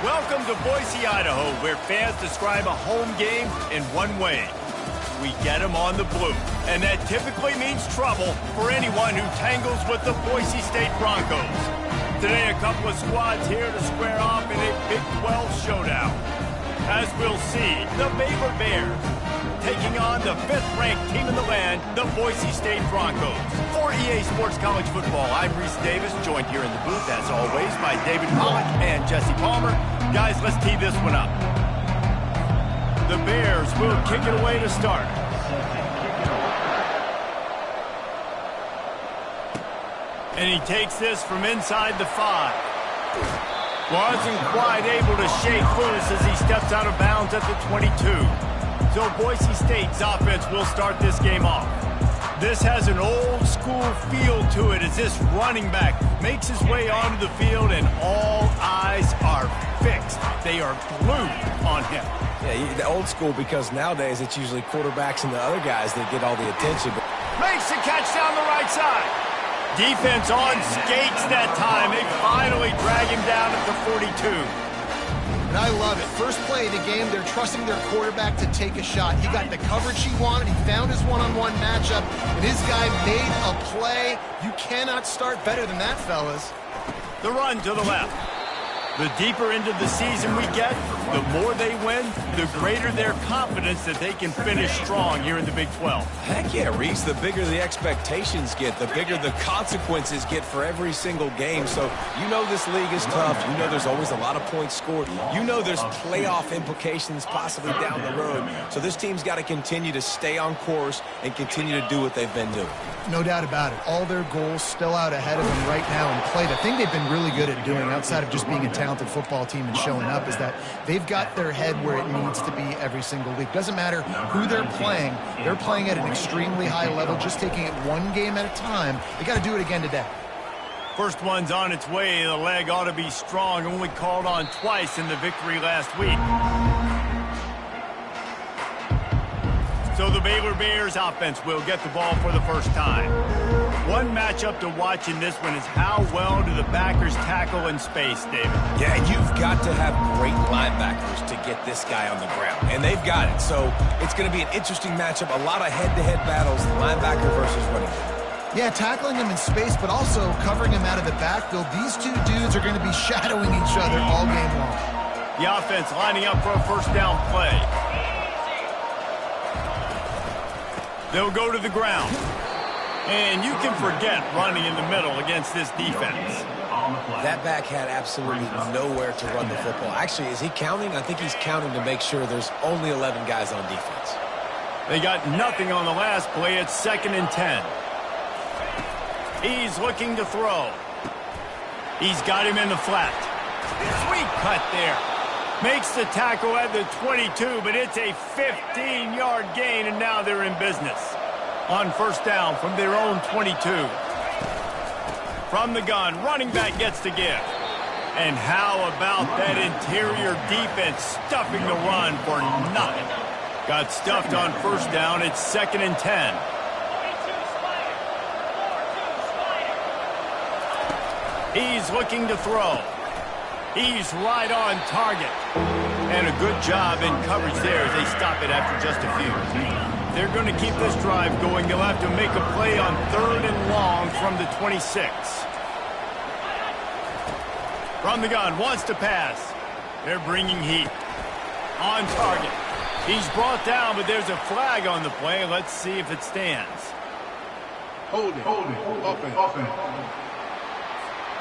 Welcome to Boise, Idaho, where fans describe a home game in one way. We get them on the blue, and that typically means trouble for anyone who tangles with the Boise State Broncos. Today, a couple of squads here to square off in a Big 12 showdown. As we'll see, the Baylor Bears taking on the 5th-ranked team in the land, the Boise State Broncos. For EA Sports College Football, I'm Reese Davis, joined here in the booth, as always, by David Pollock and Jesse Palmer. Guys, let's tee this one up. The Bears will kick it away to start. And he takes this from inside the 5. Wasn't quite able to shake loose as he steps out of bounds at the 22. So Boise State's offense will start this game off. This has an old-school feel to it as this running back makes his way onto the field and all eyes are fixed. They are glued on him. Yeah, the old school because nowadays it's usually quarterbacks and the other guys that get all the attention. Makes the catch down the right side. Defense on skates that time. They finally drag him down at the 42. And I love it. First play of the game, they're trusting their quarterback to take a shot. He got the coverage he wanted. He found his one-on-one matchup, and his guy made a play. You cannot start better than that, fellas. The run to the left. The deeper into the season we get, the more they win, the greater their confidence that they can finish strong here in the Big 12. Heck yeah, Reese. The bigger the expectations get, the bigger the consequences get for every single game. So you know this league is tough. You know there's always a lot of points scored. You know there's playoff implications possibly down the road. So this team's got to continue to stay on course and continue to do what they've been doing. No doubt about it. All their goals still out ahead of them right now in play. The thing they've been really good at doing outside of just being a talented football team and showing up is that they've got their head where it needs to be every single week. Doesn't matter who they're playing at an extremely high level, just taking it one game at a time. They got to do it again today. First one's on its way. The leg ought to be strong, only called on twice in the victory last week. So the Baylor Bears offense will get the ball for the first time. One matchup to watch in this one is how well do the backers tackle in space, David? Yeah, you've got to have great linebackers to get this guy on the ground, and they've got it. So it's going to be an interesting matchup, a lot of head-to-head battles, linebacker versus running back. Yeah, tackling him in space, but also covering him out of the backfield. These two dudes are going to be shadowing each other all game long. The offense lining up for a first down play. They'll go to the ground. And you can forget running in the middle against this defense. That back had absolutely nowhere to run the football. Actually, is he counting? I think he's counting to make sure there's only 11 guys on defense. They got nothing on the last play. It's 2nd and 10. He's looking to throw. He's got him in the flat. Sweet cut there. Makes the tackle at the 22, but it's a 15-yard gain, and now they're in business. On first down from their own 22. From the gun, running back gets the give. And how about that interior defense stuffing the run for nothing? Got stuffed on first down. It's 2nd and 10. He's looking to throw. He's right on target. And a good job in coverage there as they stop it after just a few. They're going to keep this drive going. They'll have to make a play on 3rd and long from the 26. From the gun, wants to pass. They're bringing heat. On target. He's brought down, but there's a flag on the play. Let's see if it stands. Hold it. Open.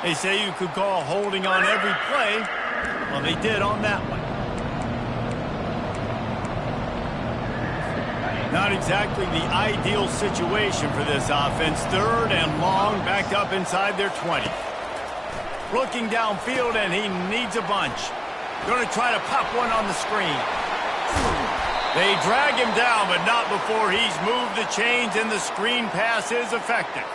They say you could call holding on every play. Well, they did on that one. Not exactly the ideal situation for this offense. 3rd and long, backed up inside their 20. Looking downfield, and he needs a bunch. Going to try to pop one on the screen. They drag him down, but not before he's moved the chains, and the screen pass is effective.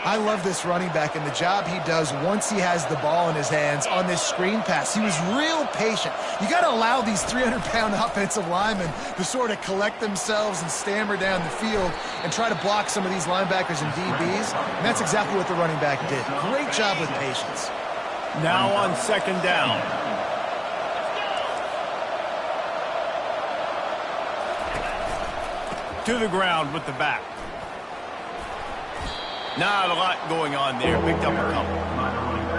I love this running back and the job he does once he has the ball in his hands on this screen pass. He was real patient. You got to allow these 300-pound offensive linemen to sort of collect themselves and stammer down the field and try to block some of these linebackers and DBs. And that's exactly what the running back did. Great job with patience. Now on 2nd down. To the ground with the back. Not a lot going on there. Picked up a couple.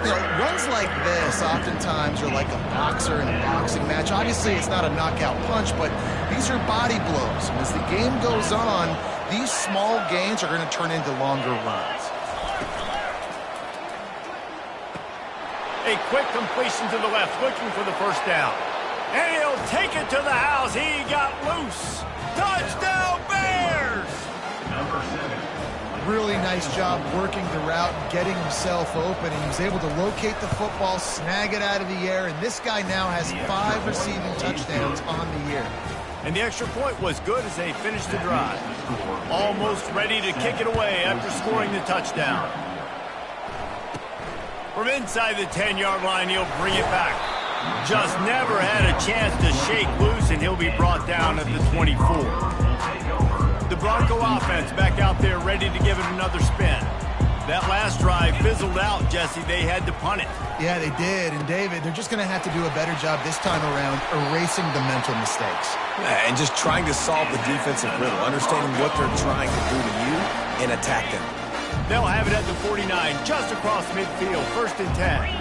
You know, runs like this oftentimes are like a boxer in a boxing match. Obviously, it's not a knockout punch, but these are body blows. And as the game goes on, these small gains are going to turn into longer runs. A quick completion to the left, looking for the first down. And he'll take it to the house. He got loose. Touchdown, Bears! Really nice job working the route, getting himself open, and he was able to locate the football, snag it out of the air, and this guy now has 5 receiving touchdowns on the year. And the extra point was good as they finished the drive. Almost ready to kick it away after scoring the touchdown. From inside the 10-yard line, he'll bring it back. Just never had a chance to shake loose, and he'll be brought down at the 24. The Bronco offense back out there ready to give it another spin. That last drive fizzled out, Jesse. They had to punt it. Yeah, they did. And, David, they're just going to have to do a better job this time around erasing the mental mistakes. And just trying to solve the defensive riddle, understanding what they're trying to do to you and attack them. They'll have it at the 49, just across midfield, 1st and 10.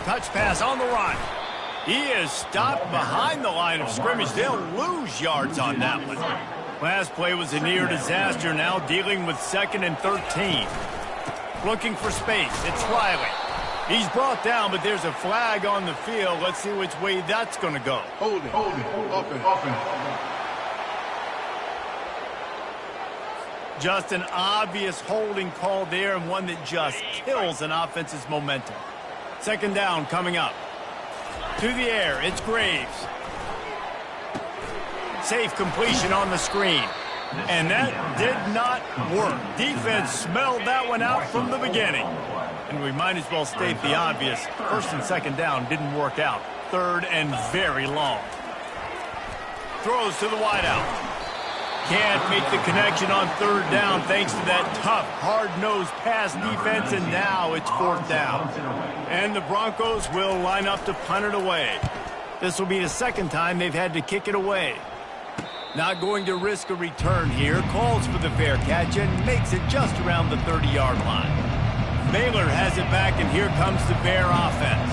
Touch pass on the run. He is stopped behind the line of scrimmage. They'll lose yards on that one. Last play was a near disaster, now dealing with 2nd and 13. Looking for space. It's Riley. He's brought down, but there's a flag on the field. Let's see which way that's going to go. Hold it. Offense. Just an obvious holding call there, and one that just kills an offense's momentum. 2nd down coming up. To the air, it's Graves. Safe completion on the screen. And that did not work. Defense smelled that one out from the beginning. And we might as well state the obvious. 1st and 2nd down didn't work out. 3rd and very long. Throws to the wideout. Can't make the connection on 3rd down thanks to that tough, hard-nosed pass defense, and now it's 4th down. And the Broncos will line up to punt it away. This will be the 2nd time they've had to kick it away. Not going to risk a return here. Calls for the fair catch and makes it just around the 30-yard line. Baylor has it back, and here comes the Bear offense.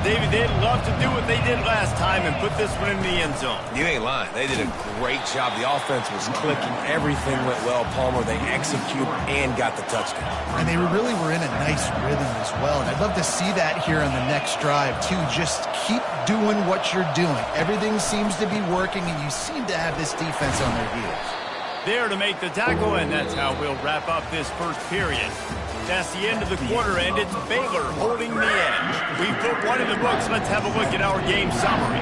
David, they'd love to do what they did last time and put this one in the end zone. You ain't lying. They did a great job. The offense was clicking. Everything went well. Palmer, they executed and got the touchdown. And they really were in a nice rhythm as well. And I'd love to see that here on the next drive, too. Just keep doing what you're doing. Everything seems to be working, and you seem to have this defense on their heels. There to make the tackle, and that's how we'll wrap up this first period. That's the end of the quarter, and it's Baylor holding the edge. We've put one in the books. Let's have a look at our game summary.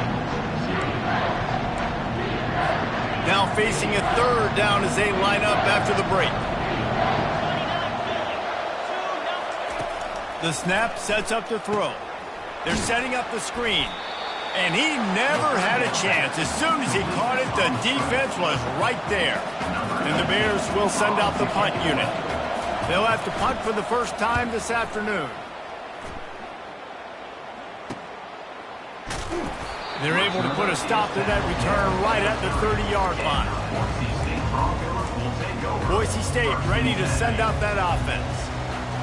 Now facing a 3rd down as they line up after the break. The snap sets up the throw. They're setting up the screen. And he never had a chance. As soon as he caught it, the defense was right there. And the Bears will send out the punt unit. They'll have to punt for the first time this afternoon. They're able to put a stop to that return right at the 30-yard line. Boise State ready to send out that offense.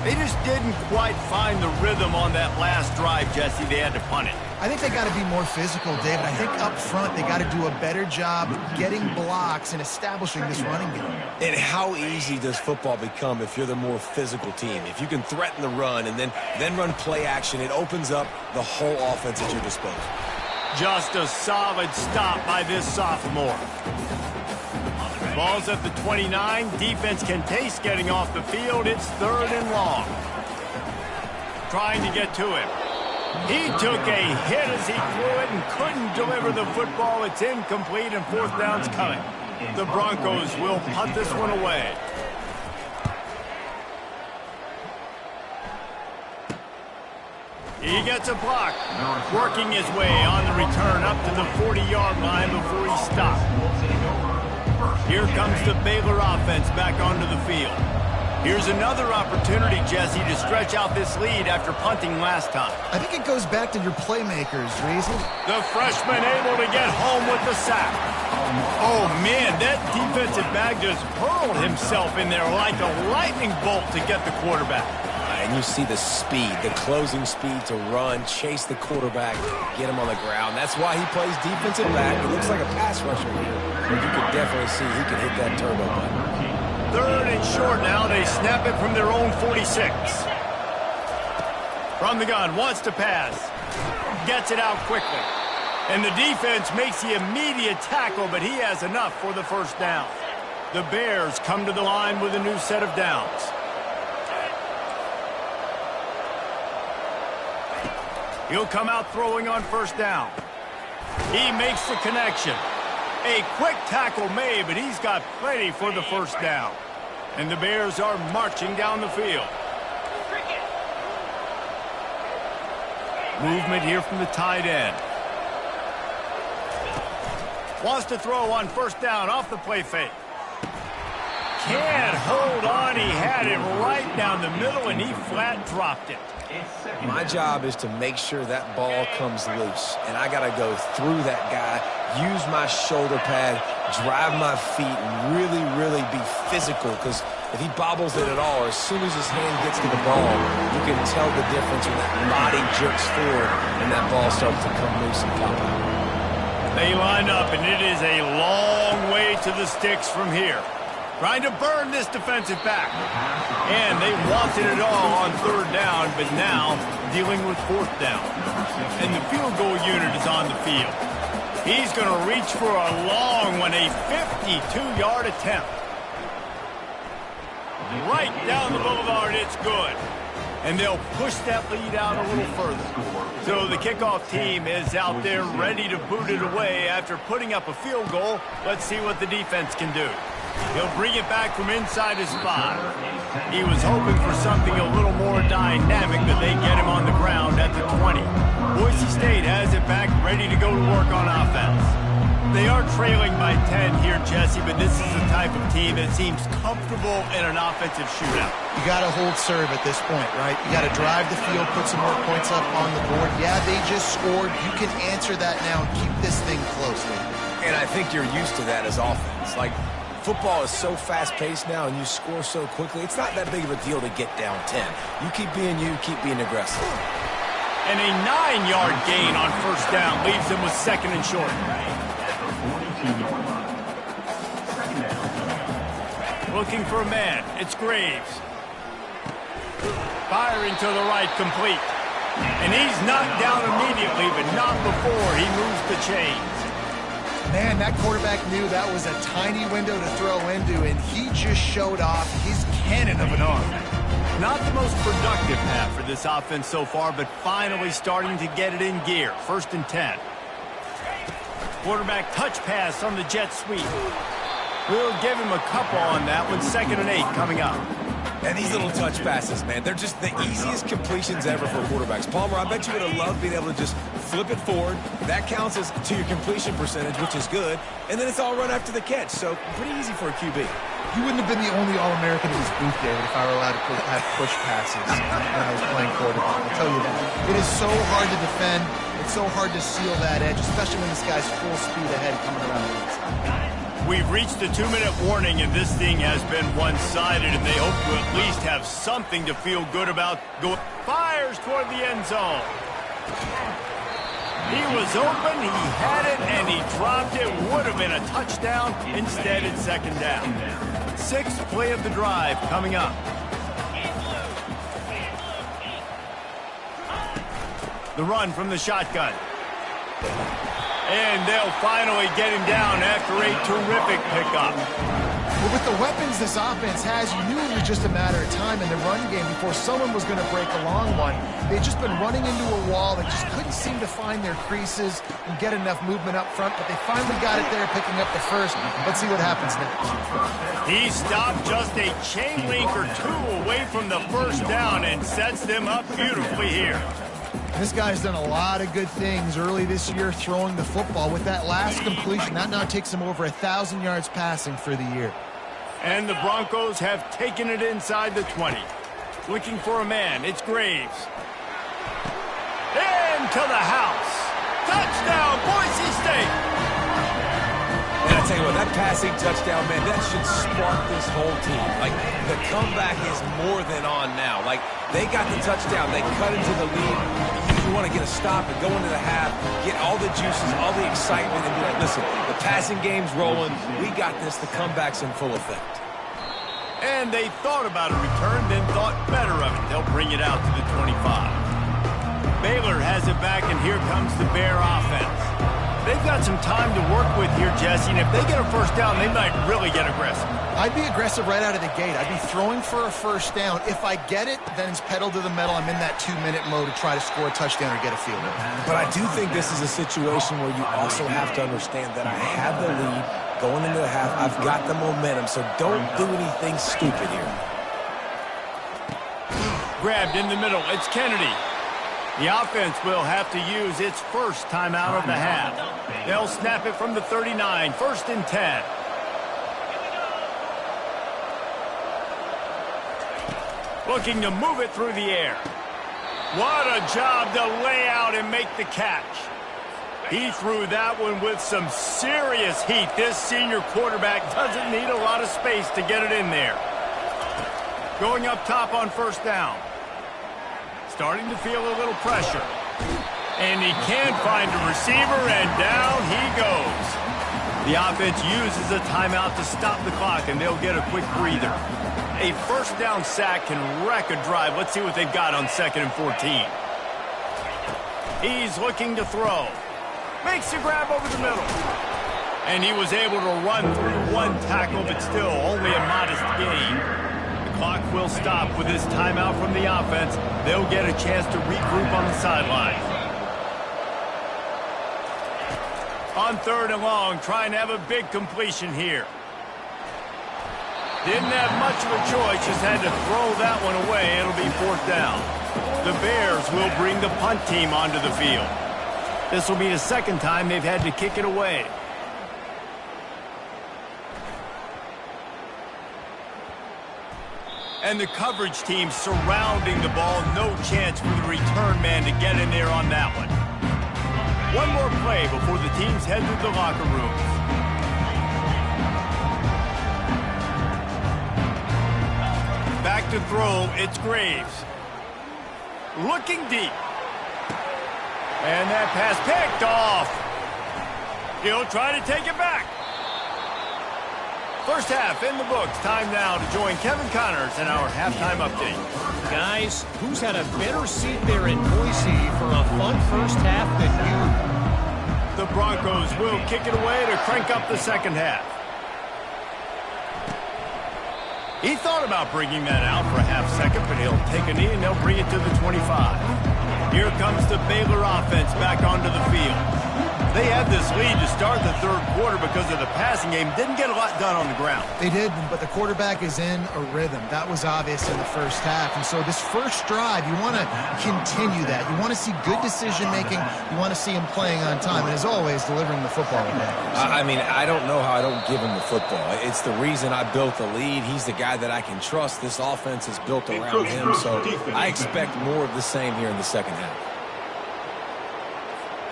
They just didn't quite find the rhythm on that last drive, Jesse. They had to punt it. I think they got to be more physical, David. I think up front they got to do a better job getting blocks and establishing this running game. And how easy does football become if you're the more physical team? If you can threaten the run and then run play action, it opens up the whole offense at your disposal. Just a solid stop by this sophomore. Ball's at the 29. Defense can taste getting off the field. It's 3rd and long. Trying to get to him. He took a hit as he threw it and couldn't deliver the football. It's incomplete, and 4th down's coming. The Broncos will punt this one away. He gets a block, working his way on the return up to the 40-yard line before he stopped. Here comes the Baylor offense back onto the field. Here's another opportunity, Jesse, to stretch out this lead after punting last time. I think it goes back to your playmakers, Reason. The freshman able to get home with the sack. Oh, man, that defensive back just hurled himself in there like a lightning bolt to get the quarterback. And you see the speed, the closing speed to run, chase the quarterback, get him on the ground. That's why he plays defensive back. He looks like a pass rusher here, but you can definitely see he can hit that turbo button. 3rd and short now. They snap it from their own 46. From the gun, wants to pass. Gets it out quickly. And the defense makes the immediate tackle, but he has enough for the first down. The Bears come to the line with a new set of downs. He'll come out throwing on first down. He makes the connection. A quick tackle made, but he's got plenty for the first down. And the Bears are marching down the field. Movement here from the tight end. Wants to throw on first down off the play fake. Can't hold on. He had it right down the middle, and he flat dropped it. My job is to make sure that ball comes loose, and I got to go through that guy, use my shoulder pad, drive my feet, and really, really be physical, because if he bobbles it at all, or as soon as his hand gets to the ball, you can tell the difference when that body jerks forward and that ball starts to come loose and pop out. They line up, and it is a long way to the sticks from here. Trying to burn this defensive back. And they wanted it all on 3rd down, but now dealing with 4th down. And the field goal unit is on the field. He's going to reach for a long one, a 52-yard attempt. Right down the boulevard, it's good. And they'll push that lead out a little further. So the kickoff team is out there ready to boot it away after putting up a field goal. Let's see what the defense can do. He'll bring it back from inside his 5. He was hoping for something a little more dynamic, but they get him on the ground at the 20. Boise State has it back, ready to go to work on offense. They are trailing by 10 here, Jesse, but this is the type of team that seems comfortable in an offensive shootout. You got to hold serve at this point, right? You got to drive the field, put some more points up on the board. Yeah, they just scored. You can answer that now and keep this thing close. And I think you're used to that as offense. Like, football is so fast-paced now and you score so quickly, it's not that big of a deal to get down 10. You keep being you, keep being aggressive. And a 9-yard gain on first down leaves them with 2nd and short. Looking for a man. It's Graves. Firing to the right, complete. And he's knocked down immediately, but not before he moves the chains. Man, that quarterback knew that was a tiny window to throw into, and he just showed off his cannon of an arm. Not the most productive half for this offense so far, but finally starting to get it in gear. 1st and 10. Quarterback touch pass on the jet sweep. We'll give him a couple on that one. 2nd and 8 coming up. And these little touch passes, man, they're just the easiest completions ever for quarterbacks. Palmer, I bet you would have loved being able to just flip it forward. That counts as to your completion percentage, which is good. And then it's all run after the catch, so pretty easy for a QB. You wouldn't have been the only All-American in this booth, David, if I were allowed to have push passes when I was playing quarterback. I'll tell you that. It is so hard to defend. It's so hard to seal that edge, especially when this guy's full speed ahead coming around the inside. We've reached the 2-minute warning, and this thing has been one-sided, and they hope to at least have something to feel good about. Fires toward the end zone. He was open, he had it, and he dropped it. Would have been a touchdown. Instead, it's 2nd down. 6th play of the drive coming up. The run from the shotgun. And they'll finally get him down after a terrific pickup. Well, with the weapons this offense has, you knew it was just a matter of time in the run game before someone was going to break a long one. They'd just been running into a wall. They just couldn't seem to find their creases and get enough movement up front, but they finally got it there, picking up the first. Let's see what happens next. He stopped just a chain link or 2 away from the first down and sets them up beautifully here. This guy's done a lot of good things early this year throwing the football. With that last completion, that now takes him over 1,000 yards passing for the year. And the Broncos have taken it inside the 20. Looking for a man. It's Graves. Into the house. Touchdown, Boise State. And I tell you what, that passing touchdown, man, that should spark this whole team. Like, the comeback is more than on now. Like, they got the touchdown. They cut into the lead. You want to get a stop and go into the half, get all the juices, all the excitement, and be like, listen, the passing game's rolling. We got this. The comeback's in full effect. And they thought about a return, then thought better of it. They'll bring it out to the 25. Baylor has it back, and here comes the Bear offense. They've got some time to work with here, Jesse, and if they get a first down, they might really get aggressive. I'd be aggressive right out of the gate. I'd be throwing for a first down. If I get it, then it's pedal to the metal. I'm in that 2-minute mode to try to score a touchdown or get a field goal. But I do think this is a situation where you also have to understand that I have the lead going into the half. I've got the momentum, so don't do anything stupid here. Grabbed in the middle. It's Kennedy. The offense will have to use its first timeout of the half. They'll snap it from the 39, 1st and 10. Looking to move it through the air. What a job to lay out and make the catch. He threw that one with some serious heat. This senior quarterback doesn't need a lot of space to get it in there. Going up top on first down. Starting to feel a little pressure. And he can't find a receiver, and down he goes. The offense uses a timeout to stop the clock, and they'll get a quick breather. A first down sack can wreck a drive. Let's see what they've got on 2nd and 14. He's looking to throw. Makes the grab over the middle. And he was able to run through one tackle, but still only a modest gain. Clock will stop with this timeout from the offense. They'll get a chance to regroup on the sideline. On 3rd and long, trying to have a big completion here. Didn't have much of a choice, just had to throw that one away. It'll be 4th down. The Bears will bring the punt team onto the field. This will be the 2nd time they've had to kick it away. And the coverage team surrounding the ball. No chance for the return man to get in there on that one. One more play before the teams head to the locker rooms. Back to throw, it's Graves. Looking deep. And that pass picked off. He'll try to take it back. First half in the books. Time now to join Kevin Connors in our halftime update. Guys, who's had a better seat there in Boise for a fun first half than you? The Broncos will kick it away to crank up the 2nd half. He thought about bringing that out for a half second, but he'll take a knee and they'll bring it to the 25. Here comes the Baylor offense back onto the field. They had this lead to start the 3rd quarter because of the passing game. Didn't get a lot done on the ground. They did, but the quarterback is in a rhythm. That was obvious in the first half. And so this first drive, you want to continue that. You want to see good decision-making. You want to see him playing on time. And as always, delivering the football. I mean, I don't know how I don't give him the football. It's the reason I built the lead. He's the guy that I can trust. This offense is built around him. So I expect more of the same here in the 2nd half.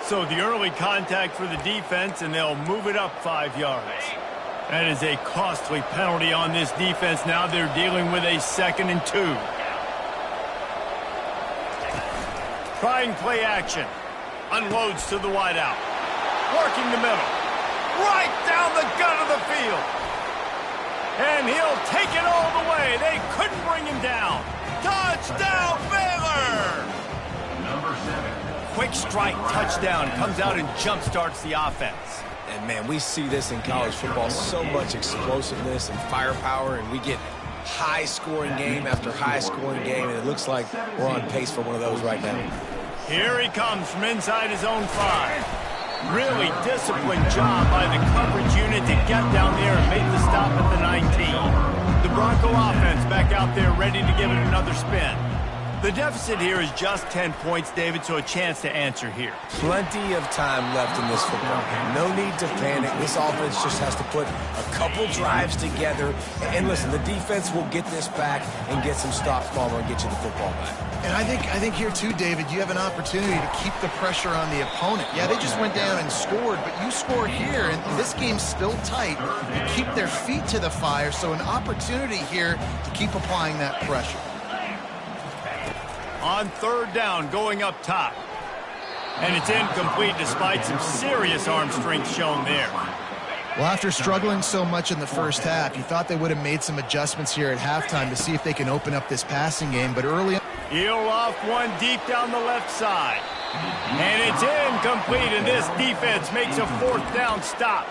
So the early contact for the defense, and they'll move it up 5 yards. That is a costly penalty on this defense. Now they're dealing with a 2nd and 2. Trying play action. Unloads to the wideout. Working the middle. Right down the gut of the field. And he'll take it all the way. They couldn't bring him down. Touchdown, Baylor! Number 7. Quick strike touchdown. Comes out and jump starts the offense. And, man, we see this in college football. So much explosiveness and firepower, and we get high-scoring game after high-scoring game, and it looks like we're on pace for one of those right now. Here he comes from inside his own 5. Really disciplined job by the coverage unit to get down there and make the stop at the 19. The Bronco offense back out there ready to give it another spin. The deficit here is just 10 points, David, so a chance to answer here. Plenty of time left in this football game. No need to panic. This offense just has to put a couple drives together. And listen, the defense will get this back and get some stops, Palmer, and get you the football back. And I think here too, David, you have an opportunity to keep the pressure on the opponent. Yeah, they just went down and scored, but you score here, and this game's still tight. You keep their feet to the fire, so an opportunity here to keep applying that pressure. On third down, going up top. And it's incomplete despite some serious arm strength shown there. Well, after struggling so much in the first half, you thought they would have made some adjustments here at halftime to see if they can open up this passing game, but early on... He'll off one deep down the left side. And it's incomplete, and this defense makes a fourth down stop.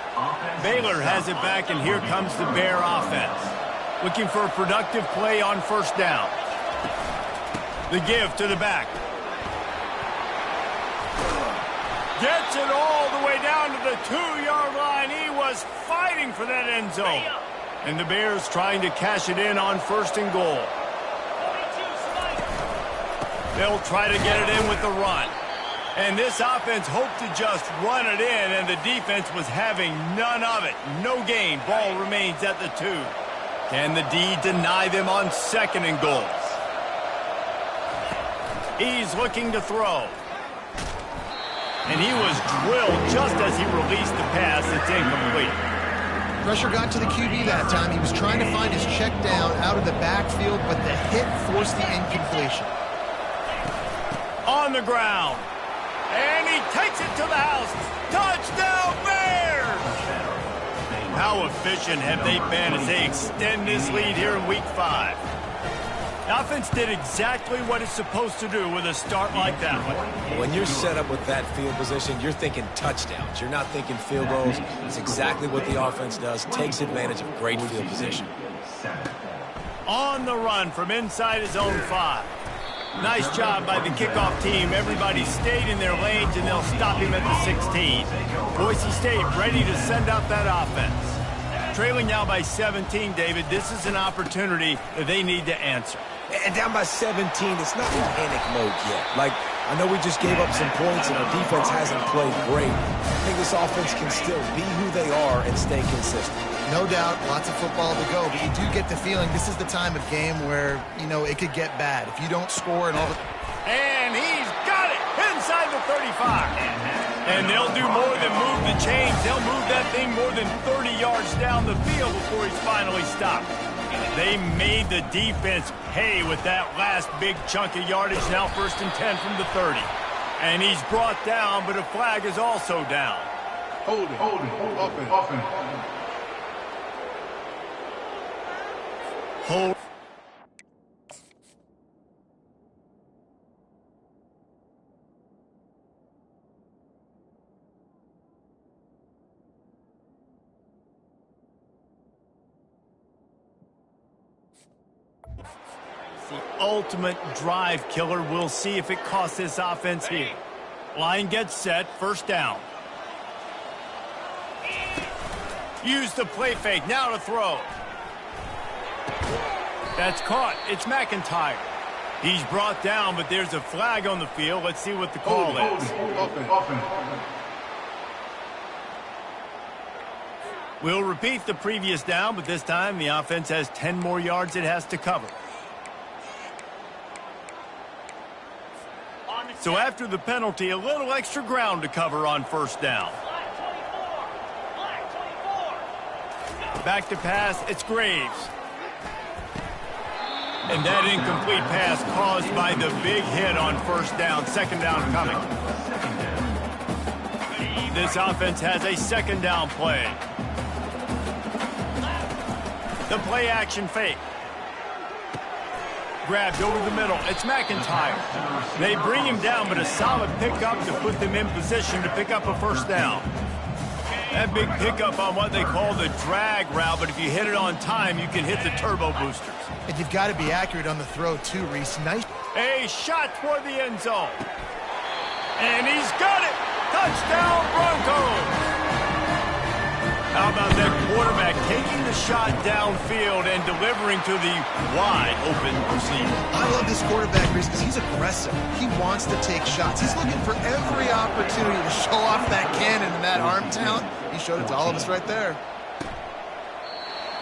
Baylor has it back, and here comes the Bear offense. Looking for a productive play on first down. The give to the back. Gets it all the way down to the 2-yard line. He was fighting for that end zone. And the Bears trying to cash it in on first and goal. They'll try to get it in with the run. And this offense hoped to just run it in, and the defense was having none of it. No gain. Ball remains at the 2. Can the D deny them on second and goal? He's looking to throw. And he was drilled just as he released the pass. It's incomplete. Pressure got to the QB that time. He was trying to find his check down out of the backfield, but the hit forced the incompletion. On the ground. And he takes it to the house. Touchdown, Bears! How efficient have they been as they extend this lead here in Week 5? The offense did exactly what it's supposed to do with a start like that one. When you're set up with that field position, you're thinking touchdowns. You're not thinking field goals. It's exactly what the offense does. Takes advantage of great field position. On the run from inside his own 5. Nice job by the kickoff team. Everybody stayed in their lanes, and they'll stop him at the 16. Boise State ready to send out that offense. Trailing now by 17, David. This is an opportunity that they need to answer. And down by 17, it's not in panic mode yet. Like, I know we just gave up some points and our defense hasn't played great. I think this offense can still be who they are and stay consistent. No doubt, lots of football to go, but you do get the feeling this is the time of game where, you know, it could get bad. If you don't score and all the... And he's got it inside the 35. And they'll do more than move the chains. They'll move that thing more than 30 yards down the field before he's finally stopped. They made the defense pay with that last big chunk of yardage. Now 1st and 10 from the 30. And he's brought down, but a flag is also down. Hold it. Offense. Hold. The ultimate drive killer. We'll see if it costs this offense here. Line gets set. First down. Use the play fake. Now to throw. That's caught. It's McIntyre. He's brought down, but there's a flag on the field. Let's see what the call is. Offense. We'll repeat the previous down, but this time the offense has 10 more yards it has to cover. So after the penalty, a little extra ground to cover on first down. Back to pass, it's Graves. And that incomplete pass caused by the big hit on first down. Second down coming. This offense has a second down play. The play action fake. Grabbed over the middle. It's McIntyre. They bring him down, but a solid pickup to put them in position to pick up a first down. That big pickup on what they call the drag route, but if you hit it on time, you can hit the turbo boosters. And you've got to be accurate on the throw, too, Reese. Nice. A shot toward the end zone. And he's got it. Touchdown, Broncos. How about that quarterback taking the shot downfield and delivering to the wide-open receiver. I love this quarterback, Reese, because he's aggressive. He wants to take shots. He's looking for every opportunity to show off that cannon and that arm talent. He showed it to all of us right there.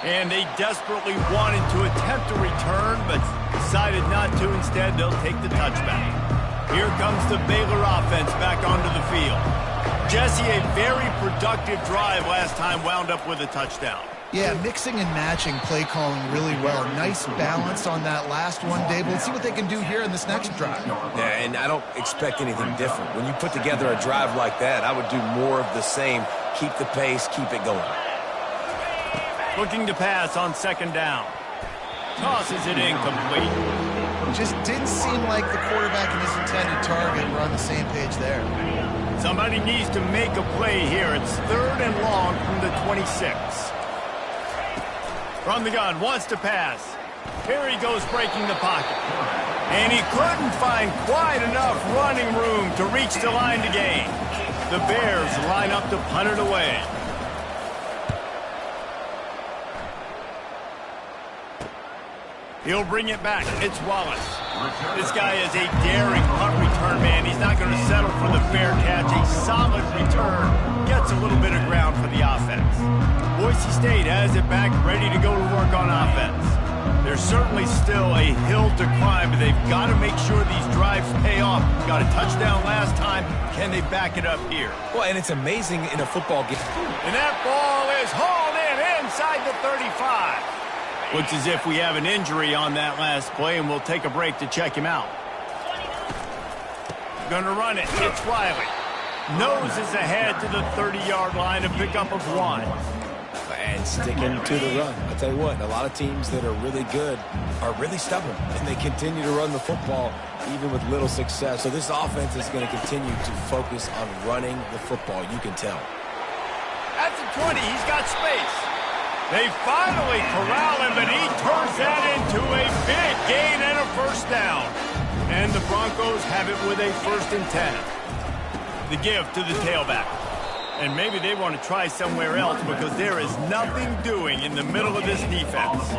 And they desperately wanted to attempt a return, but decided not to. Instead, they'll take the touchback. Here comes the Baylor offense back onto the field. Jesse, a very productive drive last time, wound up with a touchdown. Yeah, mixing and matching play calling really well. Nice balance on that last one, Dave. Let's see what they can do here in this next drive. Yeah, and I don't expect anything different. When you put together a drive like that, I would do more of the same. Keep the pace, keep it going. Looking to pass on second down. Tosses it incomplete. Just didn't seem like the quarterback and his intended target were on the same page there. Somebody needs to make a play here. It's 3rd and long from the 26. From the gun, wants to pass. Here he goes breaking the pocket. And he couldn't find quite enough running room to reach the line to gain. The Bears line up to punt it away. He'll bring it back. It's Wallace. This guy is a daring punt return man. He's not going to settle for the fair catch. A solid return. Gets a little bit of ground for the offense. Boise State has it back, ready to go to work on offense. There's certainly still a hill to climb, but they've got to make sure these drives pay off. Got a touchdown last time. Can they back it up here? Well, and it's amazing in a football game. And that ball is hauled in inside the 35. Looks as if we have an injury on that last play, and we'll take a break to check him out. Gonna run it. It's Riley. Noses ahead to the 30-yard line, a pickup of 1. And sticking to the run. I'll tell you what, a lot of teams that are really good are really stubborn, and they continue to run the football even with little success. So this offense is going to continue to focus on running the football. You can tell. At the 20, he's got space. They finally corral him, but he turns that into a big gain and a first down. And the Broncos have it with a 1st and 10. The give to the tailback. And maybe they want to try somewhere else because there is nothing doing in the middle of this defense.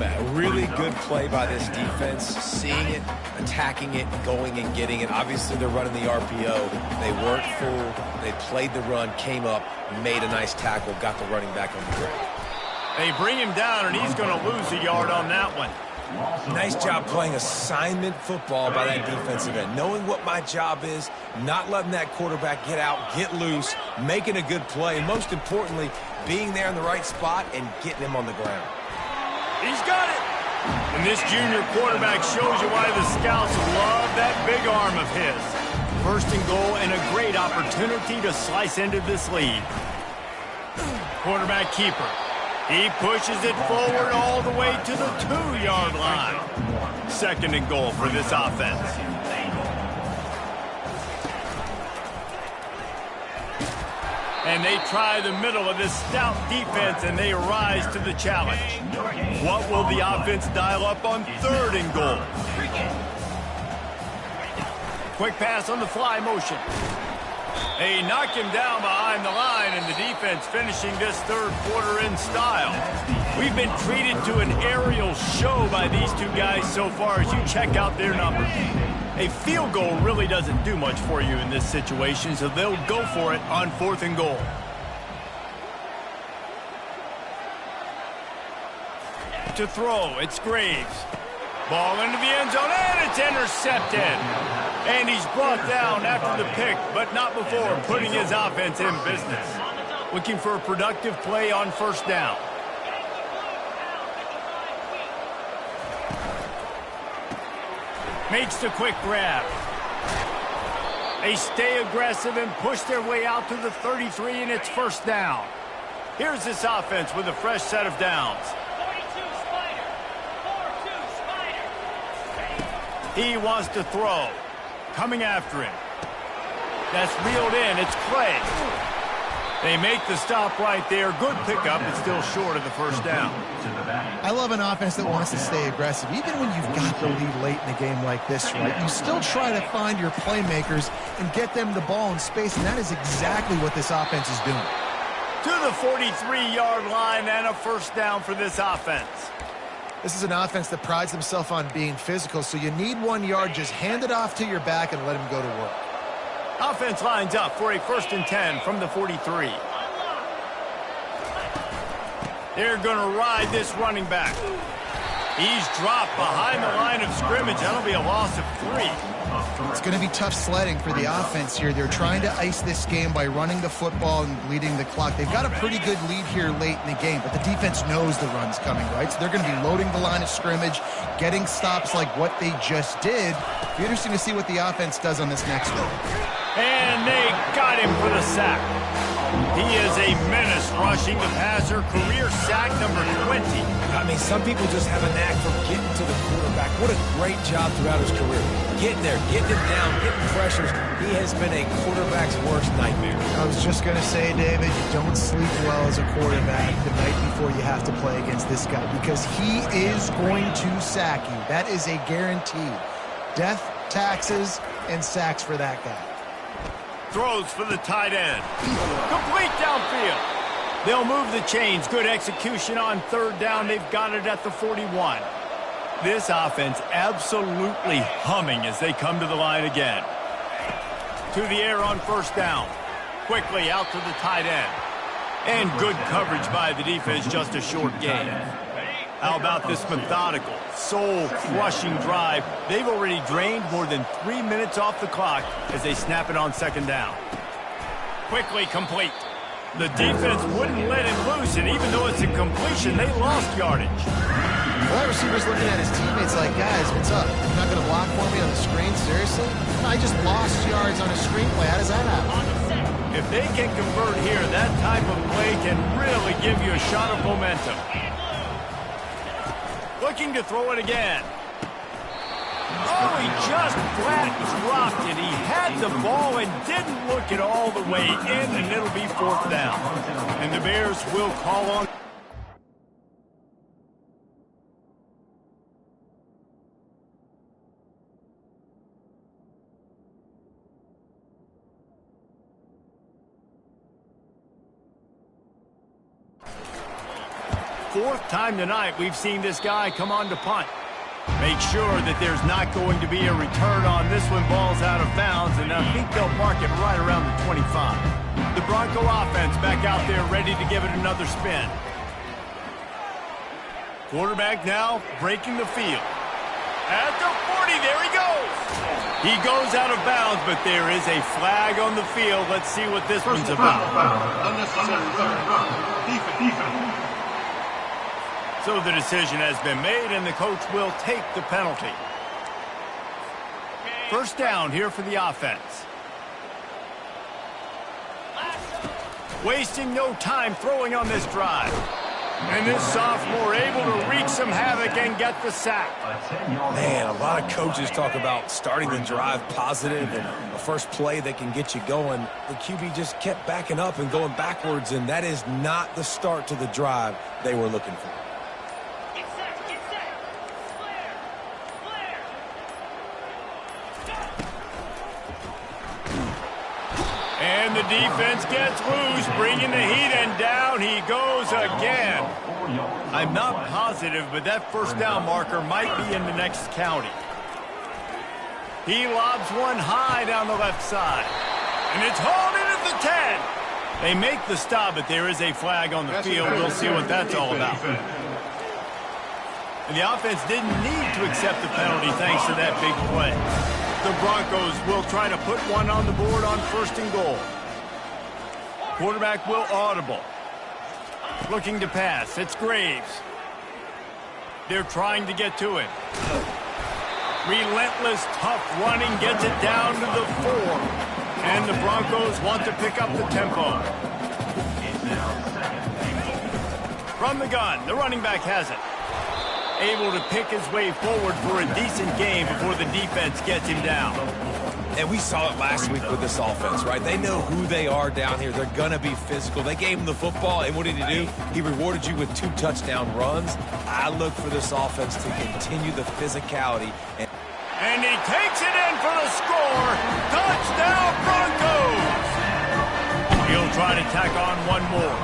A really good play by this defense, seeing it, attacking it, going and getting it. Obviously, they're running the RPO. They weren't full. They played the run, came up, made a nice tackle, got the running back on the ground. They bring him down, and he's going to lose a yard on that one. Nice job playing assignment football by that defensive end. Knowing what my job is, not letting that quarterback get out, get loose, making a good play, and most importantly, being there in the right spot and getting him on the ground. He's got it. And this junior quarterback shows you why the scouts love that big arm of his. 1st and goal and a great opportunity to slice into this lead. Quarterback keeper. He pushes it forward all the way to the 2-yard line. 2nd and goal for this offense. And they try the middle of this stout defense, and they rise to the challenge. What will the offense dial up on 3rd and goal? Quick pass on the fly motion. They knock him down behind the line, and the defense finishing this 3rd quarter in style. We've been treated to an aerial show by these two guys so far as you check out their numbers. A field goal really doesn't do much for you in this situation, so they'll go for it on 4th and goal. To throw, it's Graves. Ball into the end zone, and it's intercepted. And he's brought down after the pick, but not before putting his offense in business. Looking for a productive play on 1st down. Makes the quick grab. They stay aggressive and push their way out to the 33, and it's 1st down. Here's this offense with a fresh set of downs. He wants to throw. Coming after him. That's reeled in. It's Clay. They make the stop right there. Good pickup, but still short of the 1st down. I love an offense that wants to stay aggressive. Even when you've got the lead late in a game like this, right? You still try to find your playmakers and get them the ball in space, and that is exactly what this offense is doing. To To the 43-yard line and a first down for this offense. This is an offense that prides themselves on being physical, so you need 1 yard. Just hand it off to your back and let him go to work. Offense lines up for a 1st and 10 from the 43. They're going to ride this running back. He's dropped behind the line of scrimmage. That'll be a loss of 3. It's going to be tough sledding for the offense here. They're trying to ice this game by running the football and bleeding the clock. They've got a pretty good lead here late in the game, but the defense knows the run's coming, right? So they're going to be loading the line of scrimmage, getting stops like what they just did. It'll be interesting to see what the offense does on this next one. And they got him for the sack. He is a menace rushing the passer. Career sack number 20. I mean, some people just have a knack for getting to the quarterback. What a great job throughout his career. Getting there, getting him down, getting pressures. He has been a quarterback's worst nightmare. I was just going to say, David, you don't sleep well as a quarterback the night before you have to play against this guy because he is going to sack you. That is a guarantee. Death, taxes, and sacks for that guy. Throws for the tight end. Complete downfield. They'll move the chains. Good execution on 3rd down. They've got it at the 41. This offense absolutely humming as they come to the line again. To the air on 1st down. Quickly out to the tight end. And good coverage by the defense, just a short gain. How about this methodical, soul-crushing drive? They've already drained more than 3 minutes off the clock as they snap it on 2nd down. Quickly complete. The defense wouldn't let him loose, and even though it's a completion, they lost yardage. Well, that receiver's looking at his teammates like, guys, what's up? You're not going to block for me on the screen? Seriously? I just lost yards on a screenplay. How does that happen? If they can convert here, that type of play can really give you a shot of momentum. Looking to throw it again. Oh, he just flat dropped it. He had the ball and didn't look it all the way in, and it'll be 4th down. And the Bears will call on. Fourth time tonight we've seen this guy come on to punt. Make sure that there's not going to be a return on this one. Ball's out of bounds, and I think they'll mark it right around the 25. The Bronco offense back out there ready to give it another spin. Quarterback now breaking the field. At the 40, there he goes. He goes out of bounds, but there is a flag on the field. Let's see what this one's about. Defense. So the decision has been made, and the coach will take the penalty. 1st down here for the offense. Wasting no time throwing on this drive. And this sophomore able to wreak some havoc and get the sack. Man, a lot of coaches talk about starting the drive positive and the first play that can get you going. The QB just kept backing up and going backwards, and that is not the start to the drive they were looking for. And the defense gets loose, bringing the heat, and down he goes again. I'm not positive, but that 1st down marker might be in the next county. He lobs one high down the left side. And it's hauled in at the 10. They make the stop, but there is a flag on the field. We'll see what that's all about. And the offense didn't need to accept the penalty thanks to that big play. The Broncos will try to put one on the board on 1st and goal. Quarterback will audible. Looking to pass. It's Graves. They're trying to get to it. Relentless, tough running gets it down to the 4. And the Broncos want to pick up the tempo. From the gun, the running back has it. Able to pick his way forward for a decent game before the defense gets him down. And we saw it last week with this offense, right? They know who they are down here. They're going to be physical. They gave him the football, and what did he do? He rewarded you with 2 touchdown runs. I look for this offense to continue the physicality. And he takes it in for the score. Touchdown, Broncos! He'll try to tack on one more.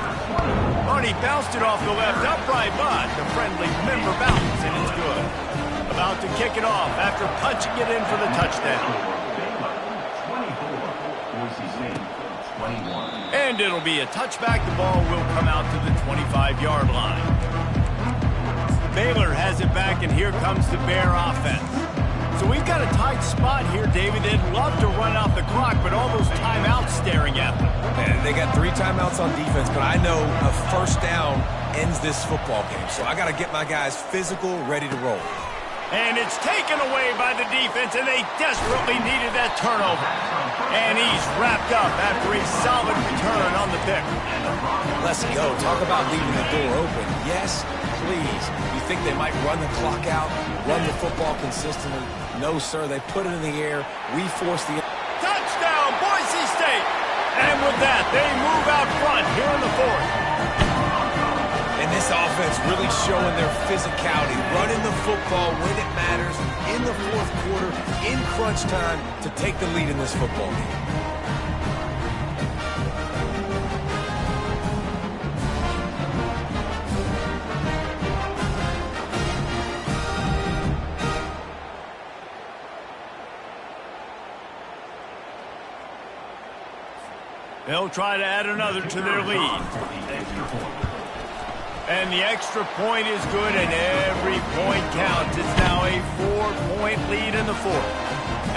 Oh, and he bounced it off the left upright, but the friendly member bounce, and it's good. About to kick it off after punching it in for the touchdown. And it'll be a touchback. The ball will come out to the 25-yard line. Baylor has it back, and here comes the Bear offense. So we've got a tight spot here, David. They'd love to run out the clock, but all those timeouts staring at them. And they got 3 timeouts on defense, but I know a first down ends this football game. So I got to get my guys physical, ready to roll. And it's taken away by the defense, and they desperately needed that turnover. And he's wrapped up after a solid return on the pick. Let's go. Talk about leaving the door open. Yes, please. You think they might run the clock out, run the football consistently? No, sir. They put it in the air. We force the... Touchdown, Boise State! And with that, they move out front here in the fourth. And this offense really showing their physicality, running the football when it matters, in the fourth quarter, in crunch time, to take the lead in this football game. They'll try to add another to their lead. And the extra point is good, and every point counts. It's now a 4-point lead in the fourth.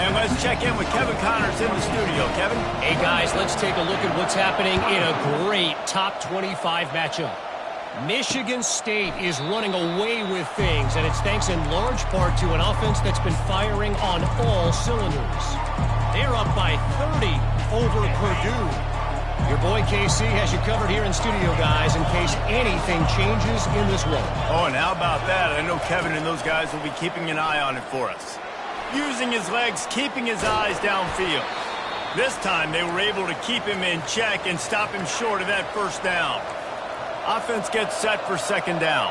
And let's check in with Kevin Connors in the studio. Kevin? Hey, guys, let's take a look at what's happening in a great top 25 matchup. Michigan State is running away with things, and it's thanks in large part to an offense that's been firing on all cylinders. They're up by 30 over Purdue. Your boy KC has you covered here in studio, guys, in case anything changes in this one. Oh, and how about that? I know Kevin and those guys will be keeping an eye on it for us. Using his legs, keeping his eyes downfield. This time they were able to keep him in check and stop him short of that first down. Offense gets set for second down.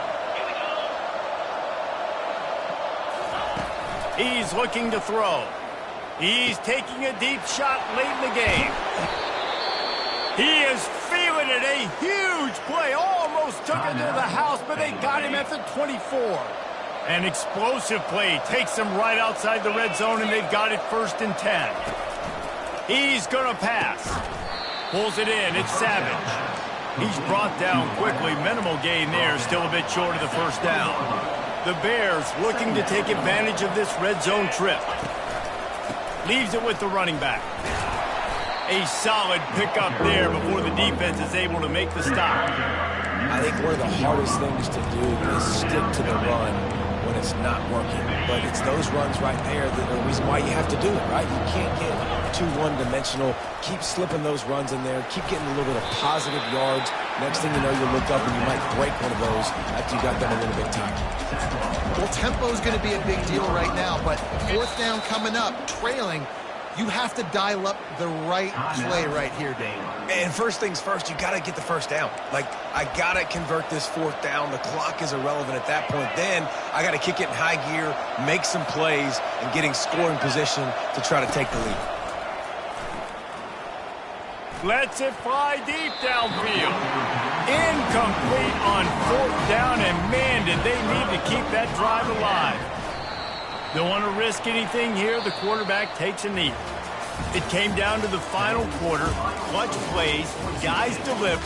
He's looking to throw. He's taking a deep shot late in the game. He is feeling it. A huge play. Almost took it to the house, but they got him at the 24. An explosive play takes them right outside the red zone, and they've got it 1st and 10. He's going to pass. Pulls it in. It's Savage. He's brought down quickly. Minimal gain there. Still a bit short of the first down. The Bears looking to take advantage of this red zone trip. Leaves it with the running back. A solid pickup there before the defense is able to make the stop. I think one of the hardest things to do is stick to the run when it's not working. But it's those runs right there that are the reason why you have to do it, right? You can't get too one-dimensional. Keep slipping those runs in there. Keep getting a little bit of positive yards. Next thing you know, you look up and you might break one of those after you got them a little bit tired. Well, tempo is going to be a big deal right now, but 4th down coming up, trailing. You have to dial up the right play right here, Dave. And first things first, you got to get the first down. Like, I got to convert this 4th down. The clock is irrelevant at that point. Then I got to kick it in high gear, make some plays, and getting scoring position to try to take the lead. Lets it fly deep downfield. Incomplete on 4th down, and man, did they need to keep that drive alive. Don't want to risk anything here. The quarterback takes a knee. It came down to the final quarter. Clutch plays. Guys deliver.